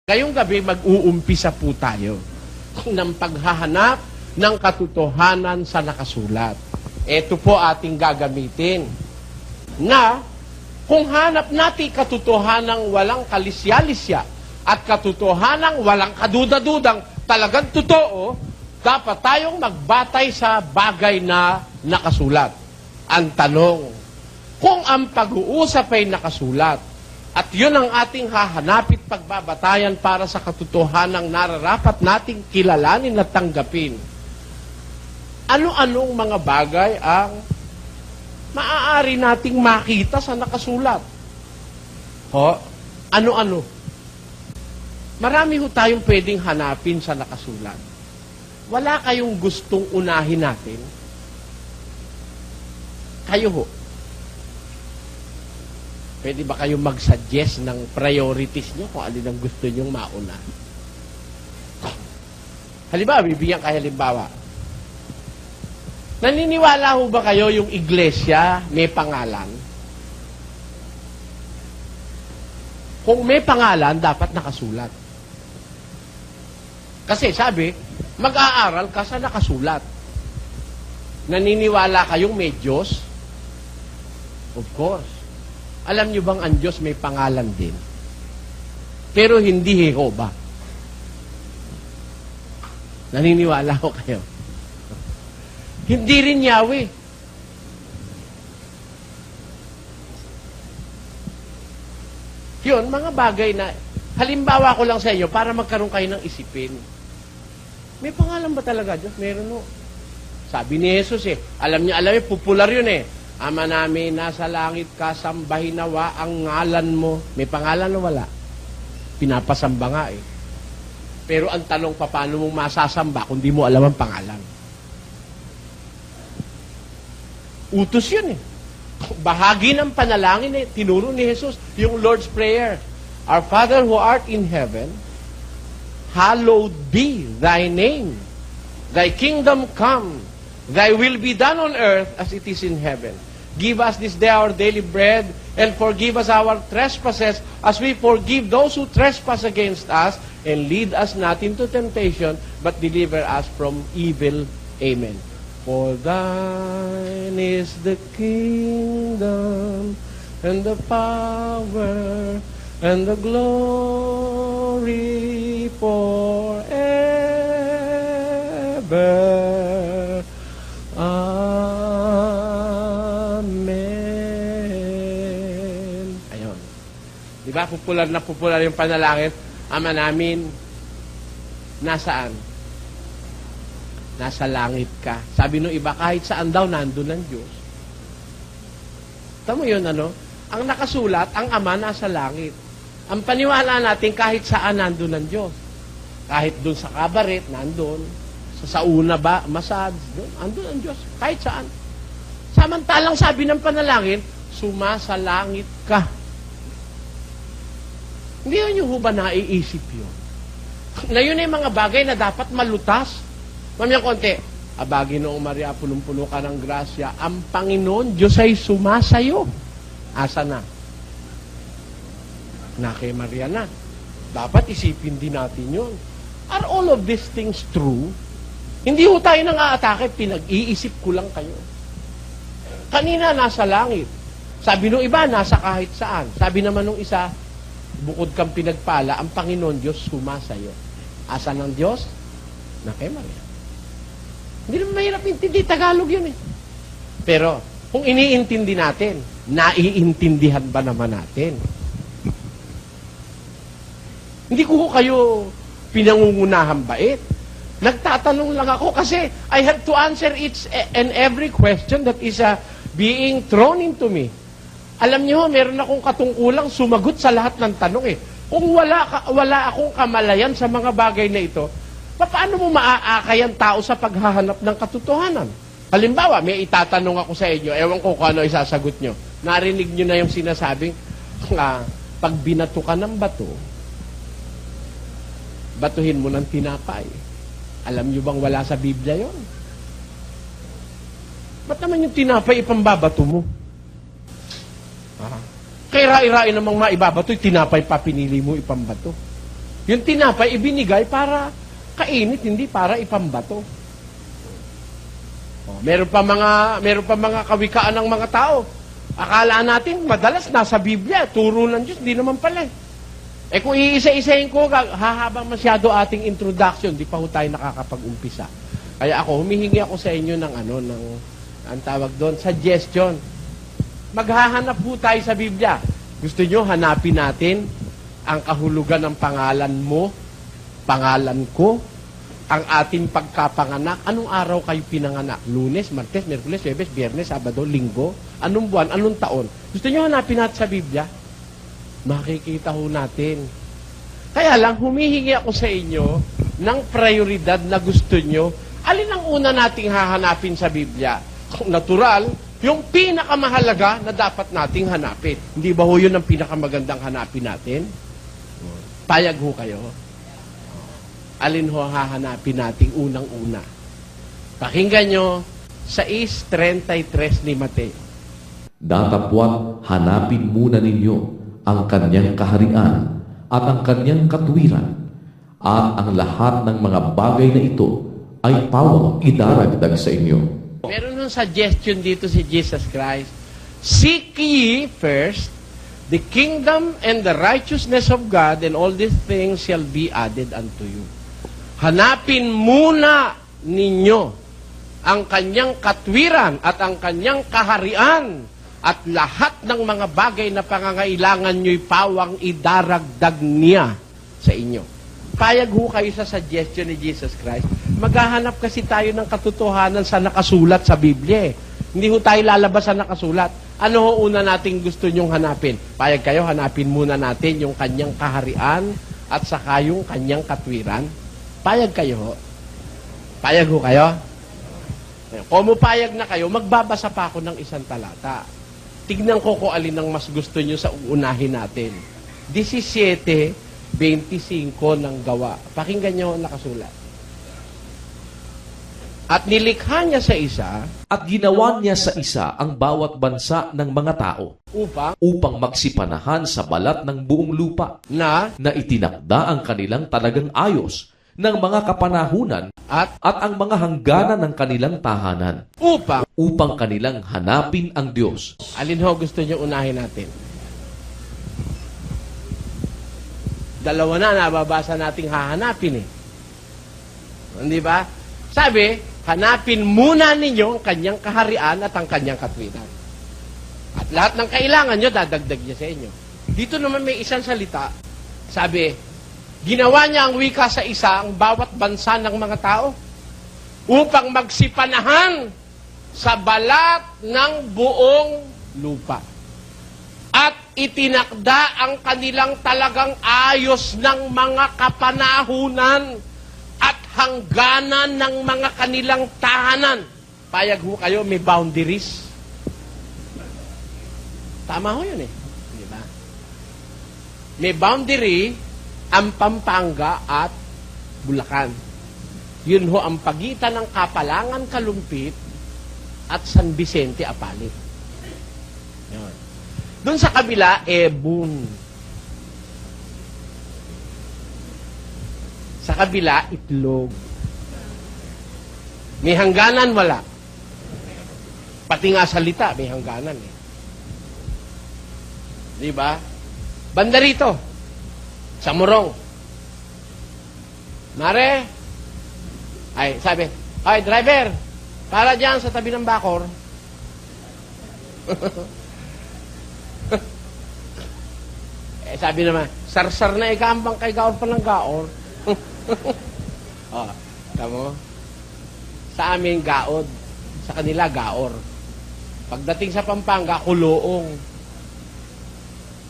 Ngayong gabi, mag-uumpisa po tayo ng paghahanap ng katotohanan sa nakasulat. Ito po ating gagamitin na kung hanap natin katotohanang walang kalisya-lisya at katotohanang walang kaduda-dudang talagang totoo, dapat tayong magbatay sa bagay na nakasulat. Ang tanong, kung ang pag-uusap ay nakasulat, at yun ang ating hahanapit pagbabatayan para sa katotohanang nararapat nating kilalanin at tanggapin. Ano-anong mga bagay ang maaari nating makita sa nakasulat? Ano-ano? Marami ho tayong pwedeng hanapin sa nakasulat. Wala kayong gustong unahin natin? Kayo ho. Pwede ba kayong mag-suggest ng priorities nyo kung alin ang gusto nyong mauna? Halimbawa, bibigyan kayo halimbawa. Naniniwala ho ba kayo yung iglesia may pangalan? Kung may pangalan, dapat nakasulat. Kasi sabi, mag-aaral ka sa nakasulat. Naniniwala kayong may Diyos? Of course. Alam nyo bang ang Diyos may pangalan din? Pero hindi Jehovah. Naniniwala ko kayo. Hindi rin Yahweh. Yun, mga bagay na, halimbawa ko lang sa inyo para magkaroon kayo ng isipin. May pangalan ba talaga Diyos? Meron o. Sabi ni Jesus alam niyo, popular yun Ama namin, nasa langit ka, sambahin nawa ang ngalan mo. May pangalan na wala? Pinapasamba nga Pero ang tanong, paano mong masasamba kung di mo alam ang pangalan? Utos yun Bahagi ng panalangin tinuro ni Jesus, yung Lord's Prayer. Our Father who art in heaven, hallowed be thy name. Thy kingdom come. Thy will be done on earth as it is in heaven. Give us this day our daily bread, and forgive us our trespasses as we forgive those who trespass against us, and lead us not into temptation, but deliver us from evil. Amen. For thine is the kingdom, and the power, and the glory forever. Amen. Ayun. Di ba? Popular na popular yung panalangin. Ama namin, nasaan? Nasa langit ka. Sabi nung iba, kahit saan daw, nandun ang Diyos. Tama yun, Ang nakasulat, ang Ama nasa langit. Ang paniwala natin, kahit saan nandun ang Diyos. Kahit dun sa kabaret, nandun. Sa sauna ba, massage, doon, andun ang Diyos, kahit saan. Samantalang sabi ng panalangin, sumasalangit ka. Hindi yun yung ba naiisip yun? Na yun ay mga bagay na dapat malutas. Mamaya konti, abagi noong Maria, punong-puno ka ng grasya, ang Panginoon, Diyos ay sumasayo. Asa na? Na kay Maria na. Dapat isipin din natin yun. Are all of these things true? Hindi ho tayo nang aatake, pinag-iisip ko lang kayo. Kanina, nasa langit. Sabi nung iba, nasa kahit saan. Sabi naman nung isa, bukod kang pinagpala, ang Panginoon Diyos sumasayo. Asan ang Diyos? Na kay Maria. Hindi naman mahirap intindi, Tagalog yun Pero, kung iniintindi natin, naiintindihan ba naman natin? Hindi ko kayo pinangungunahan bait. Nagtatanong lang ako kasi I have to answer each and every question that is being thrown into me. Alam niyo, meron akong katungkulang sumagot sa lahat ng tanong Kung wala akong kamalayan sa mga bagay na ito, paano mo maaakay ang tao sa paghahanap ng katotohanan? Halimbawa, may itatanong ako sa inyo, ewan ko kung ano isasagot nyo. Narinig nyo na yung sinasabing, pag binato ka ng bato, batuhin mo ng tinapay. Alam nyo bang wala sa Biblia yon? Ba't naman yung tinapay ipambabato mo? Kaya rai-rai namang maibabato'y tinapay pa pinili mo ipambato. Yung tinapay, ibinigay para kainit, hindi para ipambato. Meron pa mga kawikaan ng mga tao. Akala natin, madalas nasa Biblia, turo ng Diyos, hindi naman pala. Kung iisa-isahin ko, hahabang masyado ating introduction, di pa ho tayo nakakapag-umpisa. Kaya humihingi ako sa inyo ng ang tawag doon, suggestion. Maghahanap po tayo sa Biblia. Gusto nyo, hanapin natin ang kahulugan ng pangalan mo, pangalan ko, ang ating pagkapanganak. Anong araw kayo pinanganak? Lunes, Martes, Miyerkules, Huwebes, Biyernes, Sabado, Linggo? Anong buwan? Anong taon? Gusto nyo hanapin natin sa Biblia? Makikita ho natin. Kaya lang, humihingi ako sa inyo ng prioridad na gusto nyo. Alin ang una nating hahanapin sa Biblia? Kung natural, yung pinakamahalaga na dapat nating hanapin. Hindi ba ho yun ang pinakamagandang hanapin natin? Payag ho kayo. Alin ho hahanapin nating unang-una? Pakinggan nyo, 6:33 ni Mateo. Datapwat hanapin muna ninyo ang kanyang kaharian at ang kanyang katwiran, at ang lahat ng mga bagay na ito ay pawang idaragdag sa inyo. Meron ng suggestion dito si Jesus Christ. Seek ye first the kingdom and the righteousness of God, and all these things shall be added unto you. Hanapin muna ninyo ang kanyang katwiran at ang kanyang kaharian, at lahat ng mga bagay na pangangailangan nyo'y pawang idaragdag niya sa inyo. Payag ho kayo sa suggestion ni Jesus Christ. Maghahanap kasi tayo ng katotohanan sa nakasulat sa Biblia. Hindi ho tayo lalabas sa nakasulat. Ano ho una nating gusto nyong hanapin? Payag kayo, hanapin muna natin yung kanyang kaharian at saka yung kanyang katwiran. Payag kayo ho? Payag ho kayo? Kung payag na kayo, magbabasa pa ako ng isang talata. Tignan ko kung alin ang mas gusto nyo sa uunahin natin. 17:25 ng Gawa. Pakinggan nyo ang nakasulat. At nilikha niya sa isa, At ginawa niya sa isa ang bawat bansa ng mga tao upang magsipanahan sa balat ng buong lupa, na itinakda ang kanilang talagang ayos ng mga kapanahunan at ang mga hangganan ng kanilang tahanan, upang kanilang hanapin ang Diyos. alin ho gusto nyo unahin natin? Dalawa na nababasa nating hahanapin eh. Hindi ba? Sabi, hanapin muna ninyo ang kanyang kaharian at ang kanyang katwiran. At lahat ng kailangan nyo, dadagdag niya sa inyo. Dito naman may isang salita. Sabi, ginawa niya ang wika sa isa, ang bawat bansa ng mga tao, upang magsipanahan sa balat ng buong lupa. At itinakda ang kanilang talagang ayos ng mga kapanahunan at hangganan ng mga kanilang tahanan. Payag ho kayo, may boundaries. Tama ho yun eh. Di ba? May boundary ang Pampanga at Bulacan. Yun ho ang pagitan ng Kapalangan, Kalumpit at San Vicente, Apalit. Yun. Doon sa kabila, Ebun. Sa kabila, Itlog. May hangganan, wala. Pati nga salita, may hangganan eh. Di ba? Banda rito. Sa Morong. Mare, ay, sabi, ay, driver, para dyan sa tabi ng Bacor. Sabi naman, sarsar na ikambang kay gaor pa ng gaor. Oh, tamo? Sa amin, gaod. Sa kanila, gaor. Pagdating sa Pampanga, kuloong.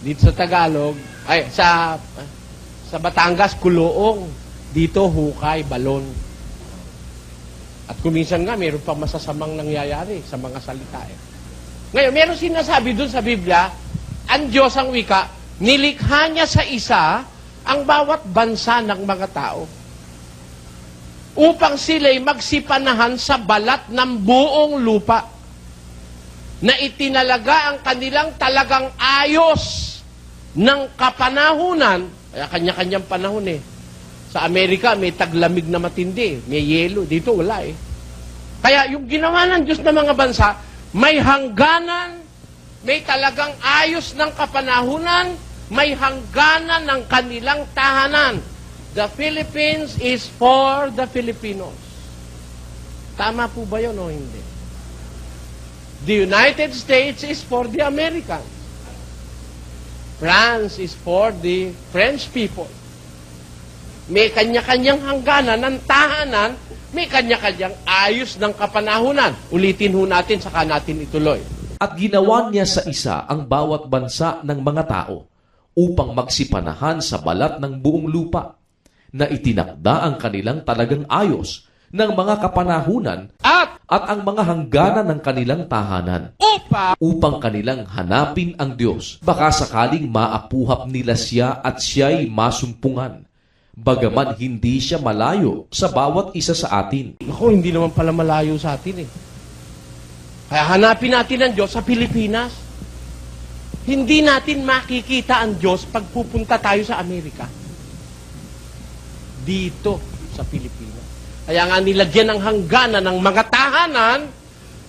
Dito sa Tagalog, ay, sa Batangas, kuloong. Dito, hukay, balon. At kuminsan nga, mayroon pa masasamang nangyayari sa mga salita. Eh. Ngayon, mayroon sinasabi dun sa Biblia, ang Diyos ang wika, nilikha niya sa isa ang bawat bansa ng mga tao upang sila'y magsipanahan sa balat ng buong lupa na itinalaga ang kanilang talagang ayos ng kapanahunan Kaya kanya-kanyang panahon eh. Sa Amerika, may taglamig na matindi. May yelo. Dito, wala eh. Kaya yung ginawa ng Diyos ng mga bansa, may hangganan, may talagang ayos ng kapanahunan, may hangganan ng kanilang tahanan. The Philippines is for the Filipinos. Tama po ba yun o hindi? The United States is for the Americans. France is for the French people. May kanya-kanyang hangganan ng tahanan, may kanya-kanyang ayos ng kapanahunan. Ulitin ho natin, saka natin ituloy. At ginawa niya sa isa ang bawat bansa ng mga tao upang magsipanahan sa balat ng buong lupa, na itinakda ang kanilang talagang ayos ng mga kapanahunan At ang mga hangganan ng kanilang tahanan upang kanilang hanapin ang Diyos. Baka sakaling maapuhap nila siya at siya'y masumpungan, bagaman hindi siya malayo sa bawat isa sa atin. Ako, hindi naman pala malayo sa atin eh. Kaya hanapin natin ang Diyos sa Pilipinas. Hindi natin makikita ang Diyos pag pupunta tayo sa Amerika. Dito sa Pilipinas. Kaya nga nilagyan ng hangganan ng mga tahanan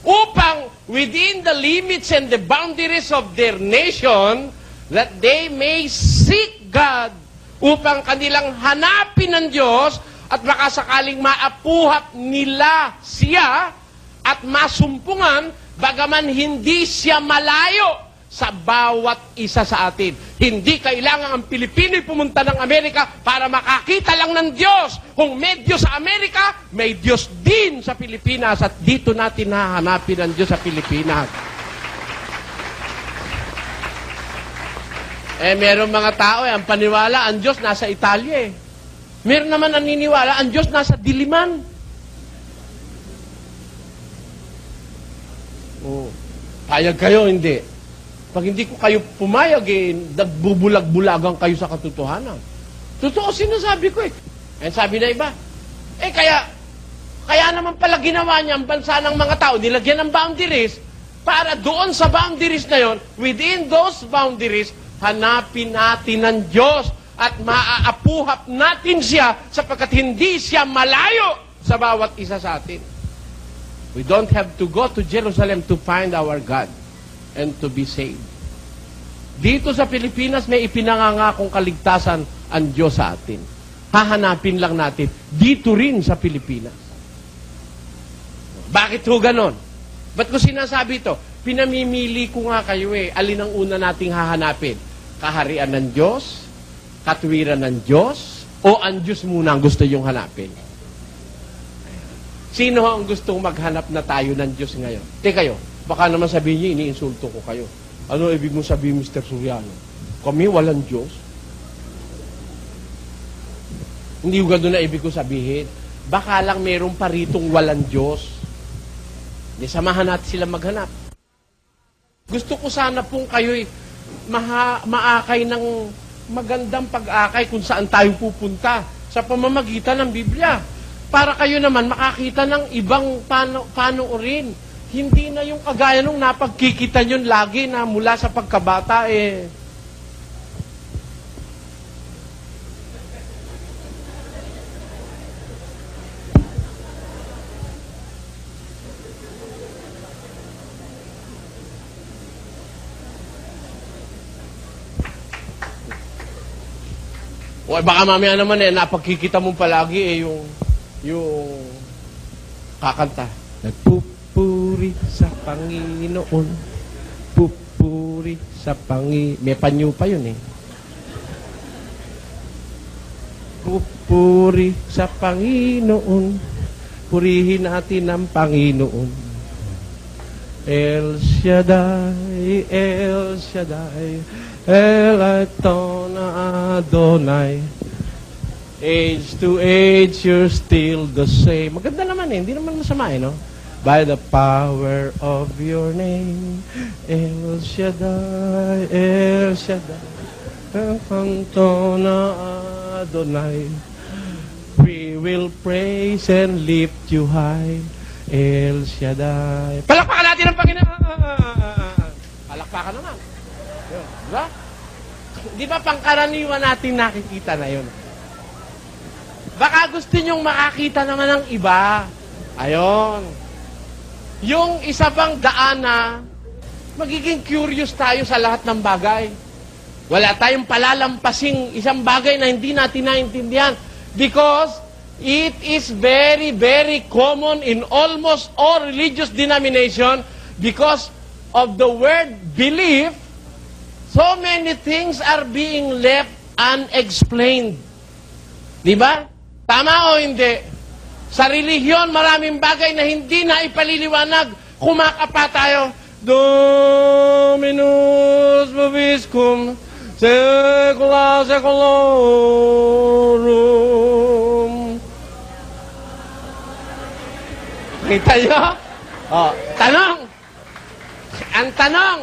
upang within the limits and the boundaries of their nation that they may seek God, upang kanilang hanapin ng Diyos at baka sakaling maapuhap nila siya at masumpungan bagaman hindi siya malayo sa bawat isa sa atin. Hindi kailangan ang Pilipino'y pumunta ng Amerika para makakita lang ng Diyos. Kung may Diyos sa Amerika, may Diyos din sa Pilipinas at dito natin hahanapin ang Diyos sa Pilipinas. Meron mga tao, ang paniwala, ang Diyos nasa Italia eh. Meron naman naniniwala, ang Diyos nasa Diliman. Oh. Payag kayo, hindi. Pag hindi ko kayo pumayag, nagbubulag-bulagan kayo sa katotohanan. Totoo sinasabi ko eh. Sabi na iba, kaya naman pala ginawa niya ang bansa ng mga tao, nilagyan ng boundaries, para doon sa boundaries na yon, within those boundaries, hanapin natin ang Diyos at maaapuhap natin siya sapagkat hindi siya malayo sa bawat isa sa atin. We don't have to go to Jerusalem to find our God and to be saved. Dito sa Pilipinas, may ipinangangakong kaligtasan ang Diyos sa atin. Hahanapin lang natin dito rin sa Pilipinas. Bakit ho ganon? Ba't ko sinasabi ito? Pinamimili ko nga kayo eh. Alin ang una nating hahanapin? Kaharian ng Diyos? Katwiran ng Diyos? O ang Diyos muna ang gusto yung hanapin? Sino ang gustong maghanap na tayo ng Diyos ngayon? Kayo, baka naman sabihin niyo, iniinsulto ko kayo. Ano ibig mo sabihin, Mr. Suriano? Kami walang Diyos? Hindi ko gano'n na ibig ko sabihin. Baka lang meron pa ritong walang Diyos. Di samahan natin sila maghanap. Gusto ko sana pong kayo'y maakay ng magandang pag-akay kung saan tayo pupunta sa pamamagitan ng Biblia. Para kayo naman makakita ng ibang panoorin. Hindi na yung kagaya nung napagkikita nyo lagi na mula sa pagkabata eh. O baka mamaya naman eh, napagkikita mo palagi eh yung kakanta. Nagpupuri sa Panginoon. Pupuri sa Panginoon. May panyo pa yun eh. Pupuri sa Panginoon. Purihin natin ang Panginoon. El Shaddai, El Shaddai, El Adon Adonai. Age to age, you're still the same. Maganda naman eh. Hindi naman masama eh, no? By the power of your name, El Shaddai, El Shaddai, El Adon Adonai. We will praise and lift you high, El Shaddai. Palakpakan natin ang Panginoon! Palakpakan naman. Diba? Di ba pangkaraniwan natin nakikita na yun? Baka gusto nyong makakita naman ng iba. Ayon. Yung isa pang daan na magiging curious tayo sa lahat ng bagay. Wala tayong palalampasing isang bagay na hindi natin naintindihan. Because it is very, very common in almost all religious denomination because of the word belief, so many things are being left unexplained. Di ba? Tama o hindi? Sa relihiyon, maraming bagay na hindi na ipaliliwanag. Kumakapa tayo. Dominus vobiscum secula seculorum. Kita nyo? Oh, tanong. Ang tanong,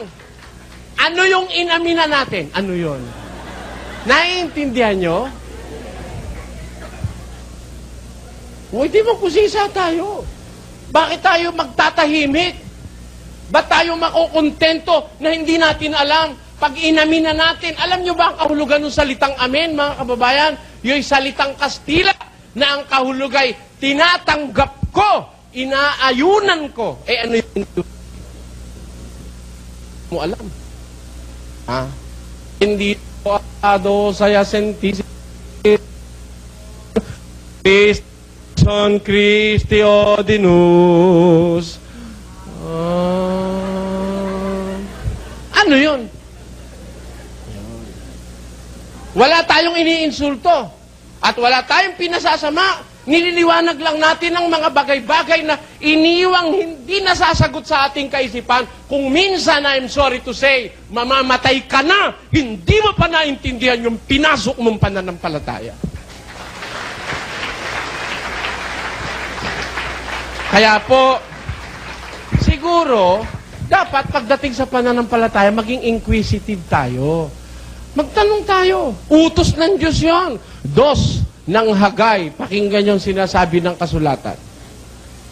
ano yung inamina natin? Ano yun? Naiintindihan nyo? Hindi mo kusisa tayo. Bakit tayo magtatahimik? Ba't tayo makukontento na hindi natin alam? Pag inamina natin, alam nyo ba ang kahulugan ng salitang amen, mga kababayan? Yung salitang Kastila na ang kahulugay, tinatanggap ko, inaayunan ko. Eh ano yun? Mo alam. Ha? Hindi ko ado saya sentisi. Son Christi Ordinus. Ano yun? Wala tayong iniinsulto. At wala tayong pinasasama. Nililiwanag lang natin ang mga bagay-bagay na iniwang hindi nasasagot sa ating kaisipan. Kung minsan, I'm sorry to say, mamamatay ka na, hindi mo pa naintindihan yung pinasok mong pananampalataya. Kaya po, siguro, dapat pagdating sa pananampalataya, maging inquisitive tayo. Magtanong tayo. Utos ng Diyos yun. Dos ng Hagay. Pakinggan yung sinasabi ng kasulatan.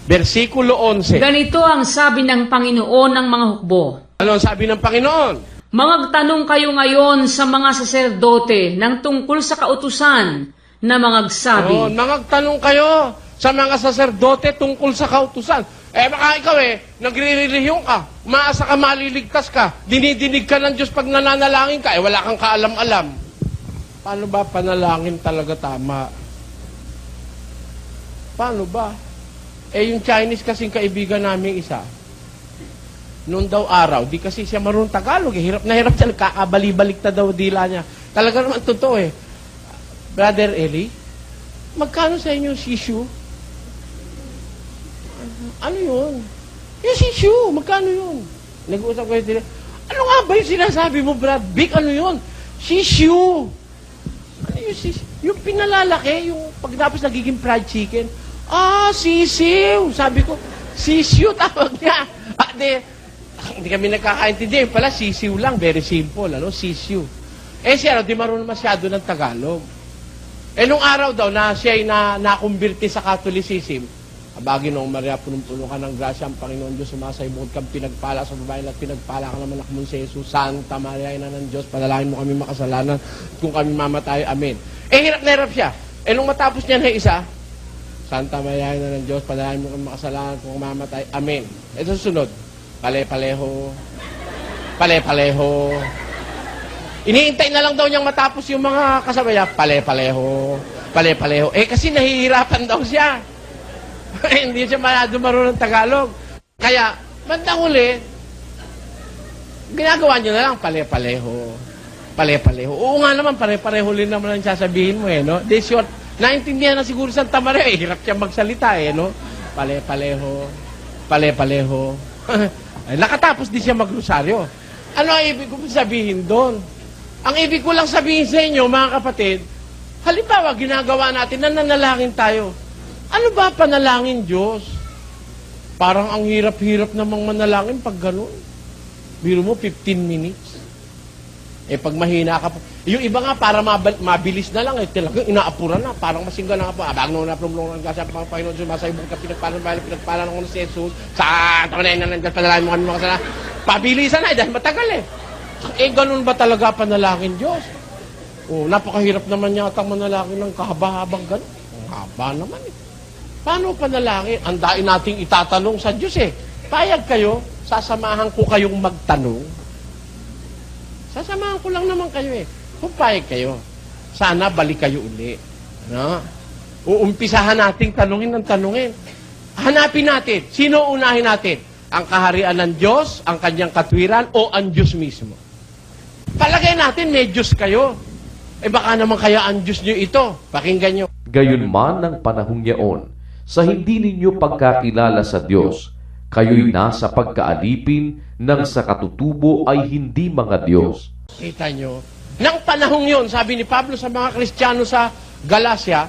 Versikulo 11. Ganito ang sabi ng Panginoon ng mga hukbo. Ano ang sabi ng Panginoon? Magtanong kayo ngayon sa mga saserdote ng tungkol sa kautusan na mangagsabi. Magtanong kayo sa mga saserdote tungkol sa kautusan. Eh baka ikaw nagre-relihiyon ka, umaasa ka, maliligtas ka, dinidinig ka ng Diyos pag nananalangin ka, wala kang kaalam-alam. Paano ba panalangin talaga tama? Paano ba? Yung Chinese kasing kaibigan namin isa, noon daw araw, di kasi siya marunong Tagalog, hirap na hirap siya, kakabali-balik na daw dila niya. Talaga naman totoo Brother Eli, magkano sa inyo sisyo? Ano yun? Yung sisyo, magkano yun? Nag-uusap ko yung ano nga ba yung sinasabi mo, Brad? Big, ano yun? Sisyo. Ano yung sisyo? Yung pinalalaki, yung pagkatapos nagiging fried chicken. Sisiw. Sabi ko, sisyo tawag niya. Hindi kami nagkakaintindi. Pala, sisiw lang. Very simple, sisyo. Siya, di marunong masyado ng Tagalog. Nung araw daw na siya ay nakumbirti sa Catholicism, abagi noong Maria, punong-puno ka ng grasya ang Panginoon Diyos, sumasay bukod kang pinagpala sa babae at pinagpala ka naman anak mong si Jesus. Santa Maria, Ina ng Diyos, panalangin mo kami makasalanan at kung kami mamatay, amen. Hirap na hirap siya. Nung matapos niya na isa, Santa Maria, Ina ng Diyos, panalangin mo kami makasalanan kung mamatay, amen. Ito susunod, pale-paleho, pale-paleho. Iniintay na lang daw niyang matapos yung mga kasabay, pale-paleho, pale-paleho. Kasi nahihirapan daw siya. Hindi siya marunong Tagalog. Kaya, bandang huli, ginagawa niyo na lang, pale-paleho. Pale-paleho. Oo nga naman, pare-pareho rin naman ang sasabihin mo, no? De short, naintindihan na siguro Santa Maria, hirap siya magsalita, no? Pale-paleho. Pale-paleho. Nakatapos di siya magrosaryo. Ano ang ibig ko sabihin doon? Ang ibig ko lang sabihin sa inyo, mga kapatid, halimbawa, ginagawa natin, nananalangin tayo. Ano ba panalangin Diyos? Parang ang hirap-hirap namang manalangin pag gano'n. Biro mo, 15 minutes. Pag mahina ka pa. Yung iba nga, para mabilis na lang, talagang inaapura na. Parang masingga na nga po. Abang nung naplumlungan kasi ang Panginoon, sumasaybo ka, pinagpala ng si Jesus. Sa tamanay na nandiyan, panalangin mo kami makasala. Pabilisan na, dahil matagal Ganun ba talaga panalangin Diyos? Oh, napakahirap naman yata manalangin ng kahaba-habang gano'n. Ang haba naman eh. Paano panalangin? Andain nating itatanong sa Diyos eh. Payag kayo, sasamahan ko kayong magtanong. Sasamahan ko lang naman kayo eh. Kung payag kayo, sana balik kayo uli. No? Uumpisahan nating tanungin ng tanungin. Hanapin natin, sino unahin natin? Ang kaharian ng Diyos, ang kanyang katwiran, o ang Diyos mismo? Palagay natin may Diyos kayo. Eh baka naman kaya ang Diyos nyo ito. Pakinggan nyo. Gayunman ng panahong yaon, sa hindi ninyo pagkakilala sa Diyos, kayo'y nasa pagkaalipin ng sa katutubo ay hindi mga Diyos. Kita nyo? Nang panahong yon, sabi ni Pablo sa mga Kristiyano sa Galacia,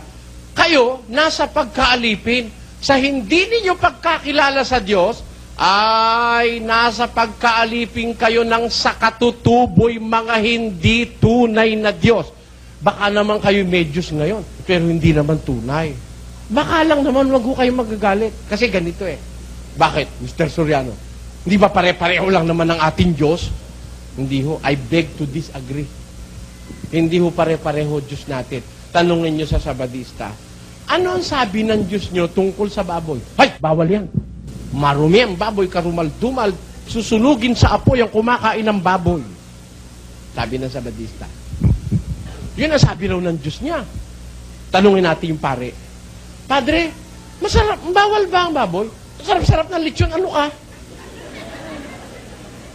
kayo nasa pagkaalipin. Sa hindi ninyo pagkakilala sa Diyos, ay nasa pagkaalipin kayo ng sa katutubo'y mga hindi tunay na Diyos. Baka naman kayo may Diyos ngayon, pero hindi naman tunay. Baka lang naman wag ho kayo magagalit. Kasi ganito eh. Bakit, Mr. Soriano? Hindi ba pare-pareho lang naman ng ating Diyos? Hindi ho. I beg to disagree. Hindi ho pare-pareho Diyos natin. Tanungin nyo sa Sabadista, ano ang sabi ng Diyos nyo tungkol sa baboy? Hay, bawal yan. Marumi ang baboy, karumal-dumal, susunugin sa apoy ang kumakain ng baboy. Sabi ng Sabadista. Yun ang sabi raw ng Diyos niya. Tanungin natin yung pare. Padre, masarap, bawal ba ang baboy? Sarap-sarap ng lechon, ano ka?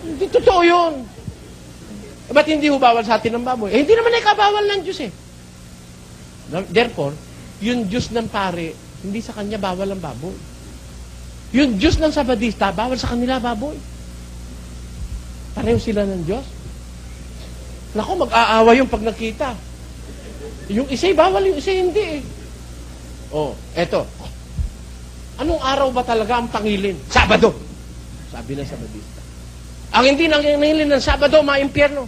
Hindi totoo yun. Ba't hindi ho bawal sa atin ng baboy? Eh, hindi naman ikabawal ng Diyos eh. Therefore, yung Diyos ng pare, hindi sa kanya bawal ang baboy. Yung Diyos ng Sabadista, bawal sa kanila baboy. Pareho sila ng Diyos. Naku, mag-aawa yung pag nakita. Yung isa'y bawal, yung isa'y hindi eh. Oh, eto. Anong araw ba talaga ang pangilin? Sabado. Sabi ng Sabadista. Ang hindi nangingilin ng Sabado, maimpyerno.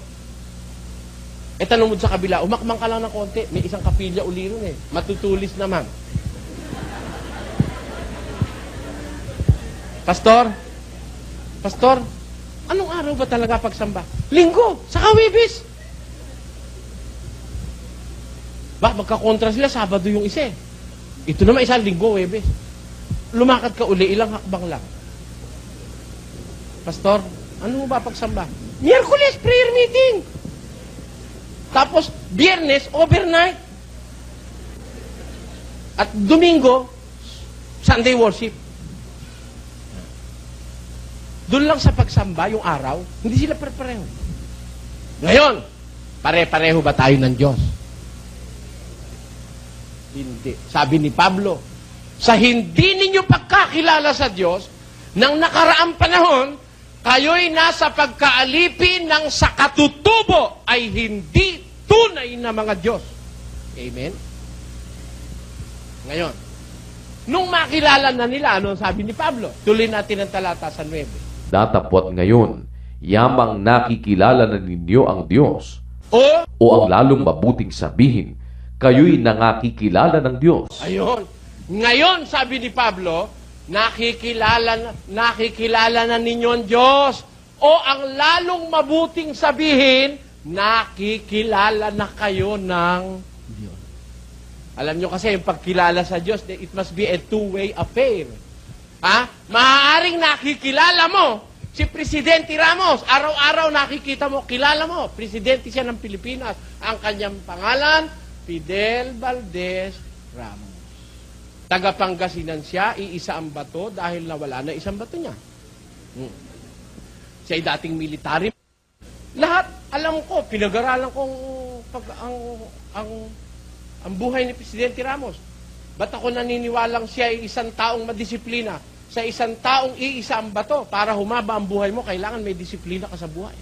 E tanong mo sa kabila, umakmang ka lang ng konti, may isang kapilya uli ron eh. Matutulis naman. Pastor, anong araw ba talaga pagsamba? Linggo, saka Webes. Ba, magkakontra sila, Sabado yung isa eh. Ito naman isang Linggo, Webes. Lumakad ka uli, ilang hakbang lang. Pastor, ano ba pagsamba? Miyerkules, prayer meeting. Tapos, Biyernes, overnight. At Domingo, Sunday worship. Doon lang sa pagsamba, yung araw, hindi sila pare-pareho. Ngayon, pare-pareho ba tayo ng Diyos? Hindi. Sabi ni Pablo, sa hindi ninyo pagkakilala sa Diyos, nang nakaraang panahon, kayo'y nasa pagkaalipin ng sa katutubo ay hindi tunay na mga Diyos. Amen? Ngayon, nung makilala na nila, ano sabi ni Pablo? Tuloy natin ang talata sa 9. Datapwat ngayon, yamang nakikilala na ninyo ang Diyos, O o ang lalong mabuting sabihin, kayo'y nangakikilala ng Diyos. ayun. Ngayon, sabi ni Pablo, nakikilala na ninyo ang Diyos. O ang lalong mabuting sabihin, nakikilala na kayo ng Diyos. Alam nyo kasi, yung pagkilala sa Diyos, it must be a two-way affair. Ha? Maaaring nakikilala mo si Presidente Ramos. Araw-araw nakikita mo, kilala mo. Presidente siya ng Pilipinas. Ang kanyang pangalan, Fidel Valdez Ramos. Taga-Pangasinan siya, iisa ang bato dahil nawala na isang bato niya. Siya'y dating military. Lahat, alam ko, pinag-aralan kong ang buhay ni Presidente Ramos. Ba't ako naniniwalang siya ay isang taong madisiplina? Sa isang taong iisa ang bato, para humaba ang buhay mo, kailangan may disiplina ka sa buhay.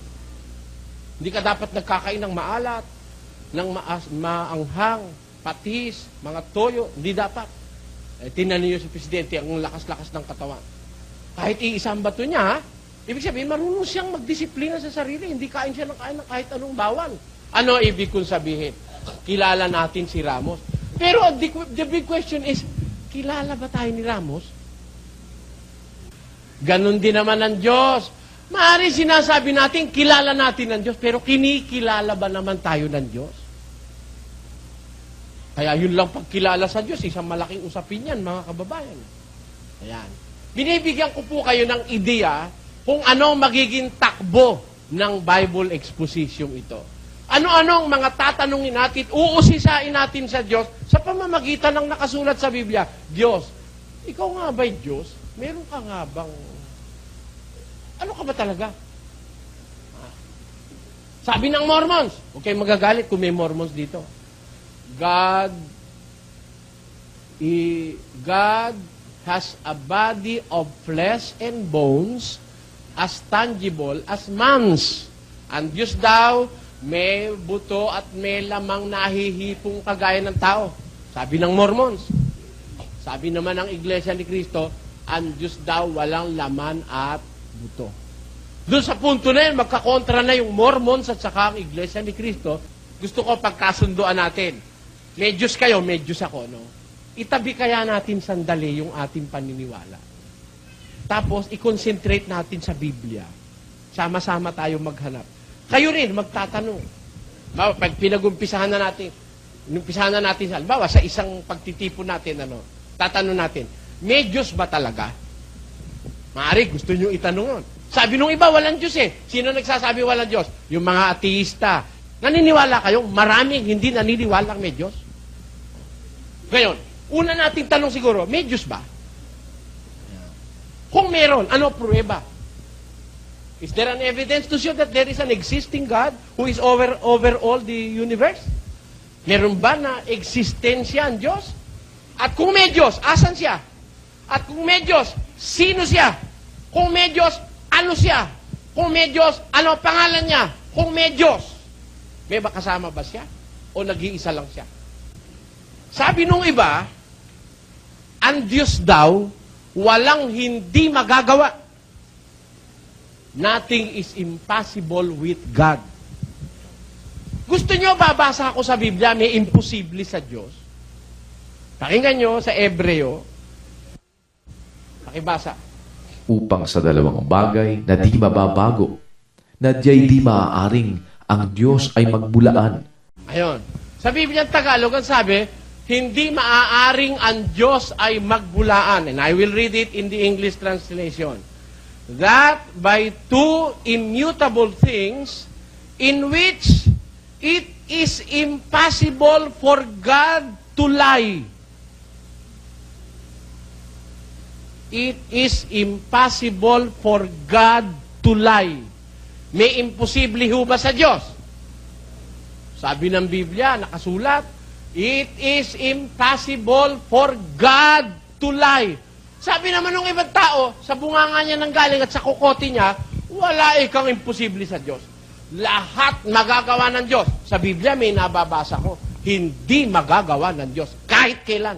Hindi ka dapat nagkakain ng maalat, ng maanghang, patis, mga toyo. Hindi dapat. Tingnan niyo si Presidente, ang lakas-lakas ng katawan. Kahit iisa ang bato niya, ibig sabihin, marunong siyang magdisiplina sa sarili. Hindi kain siya ng kain ng kahit anong bawal. Ano ibig kong sabihin? Kilala natin si Ramos. Pero the big question is, kilala ba tayo ni Ramos? Ganon din naman ang Diyos. Maaari sinasabi natin, kilala natin ang Diyos, pero kinikilala ba naman tayo ng Diyos? Kaya yun lang pagkilala sa Diyos, isang malaking usapin yan, mga kababayan. Ayan. Binibigyan ko po kayo ng ideya kung ano magiging takbo ng Bible exposition ito. Ano-ano ang mga tatanungin natin, uusisain natin sa Diyos sa pamamagitan ng nakasulat sa Biblia. Diyos, ikaw nga ba'y Diyos? Meron ka nga bang... Ano ka ba talaga? Sabi ng Mormons, okay, magagalit kung may Mormons dito. God has a body of flesh and bones as tangible as man's. Ang Diyos daw, may buto at may lamang nahihipong kagaya ng tao. Sabi ng Mormons. Sabi naman ng Iglesia ni Cristo, ang Diyos daw walang laman at buto. Doon sa punto na yun, magkakontra na yung Mormons at saka ang Iglesia ni Cristo. Gusto ko pagkasunduan natin. May Diyos kayo, may Diyos ako, no? Itabi kaya natin sandali yung ating paniniwala. Tapos, i-concentrate natin sa Biblia. Sama-sama tayo maghanap. Kayo rin, magtatanong. Pag pinag-umpisahan na natin, halimbawa, sa isang pagtitipon natin, tatanong natin, may Diyos ba talaga? Maaari, gusto nyo itanong nun. Sabi nung iba, walang Diyos eh. Sino nagsasabi walang Diyos? Yung mga ateista. Naniniwala kayo? Maraming hindi naniniwalang may Diyos. Ngayon, una nating tanong siguro, may Diyos ba? Kung meron, ano pruweba? Is there an evidence to show that there is an existing God who is over all the universe? Meron ba na existensya ang Diyos? At kung may Diyos, asan siya? At kung may Diyos, sino siya? Kung may Diyos, ano siya? Kung may Diyos, ano pangalan niya? Kung may Diyos, may ba kasama ba siya? O nag-iisa lang siya? Sabi nung iba, ang Diyos daw, walang hindi magagawa. Nothing is impossible with God. Gusto nyo babasa ako sa Biblia, may imposible sa Diyos? Pakinggan nyo sa Ebreo. Pakibasa. Upang sa dalawang bagay na di mababago, na diya'y di maaaring ang Diyos ay magbulaan. Ayun. Sa Biblia ng Tagalog, ang sabi, hindi maaaring ang Diyos ay magbulaan. And I will read it in the English translation. That by two immutable things in which it is impossible for God to lie. It is impossible for God to lie. May imposible ho ba sa Diyos? Sabi ng Biblia, nakasulat, it is impossible for God to lie. Sabi naman ng ibang tao, sa bunganga niya ng galing at sa kukote niya, wala ikang imposible sa Diyos. Lahat magagawa ng Diyos. Sa Biblia may nababasa ko, hindi magagawa ng Diyos. Kahit kailan.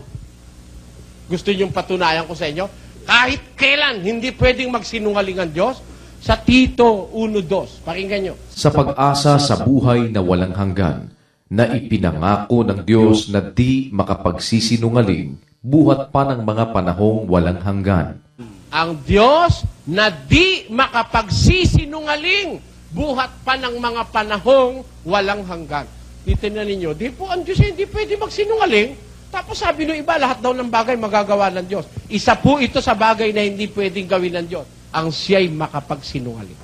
Gusto niyong patunayan ko sa inyo? Kahit kailan, hindi pwedeng magsinungaling ang Diyos. Sa Tito 1:2. Pakinggan nyo. Sa pag-asa sa buhay na walang hanggan, na ipinangako ng Diyos na di makapagsisinungaling, buhat pa ng mga panahong walang hanggan. Ang Diyos na di makapagsisinungaling, buhat pa ng mga panahong walang hanggan. Titignan ninyo, di po ang Diyos hindi pwede magsinungaling. Tapos sabi ng iba, lahat daw ng bagay magagawa ng Diyos. Isa po ito sa bagay na hindi pwedeng gawin ng Diyos. Ang siya'y makapagsinungaling.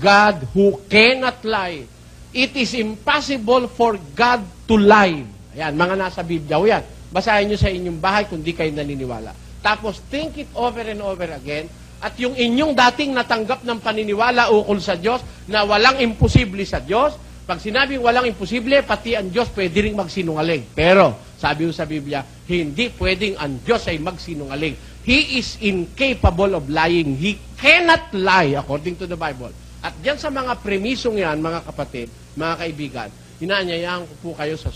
God who cannot lie. It is impossible for God to lie. Ayan, mga nasa Biblia. O yan, basahin nyo sa inyong bahay kung di kayo naniniwala. Tapos, think it over and over again. At yung inyong dating natanggap ng paniniwala ukol sa Diyos na walang imposible sa Diyos, pag sinabing walang imposible, pati ang Diyos pwede rin magsinungaling. Pero, sabi ko sa Biblia, hindi pwedeng ang Diyos ay magsinungaling. He is incapable of lying. He cannot lie according to the Bible. At diyan sa mga premisong yan, mga kapatid, mga kaibigan, inaanyayahan ko po kayo sa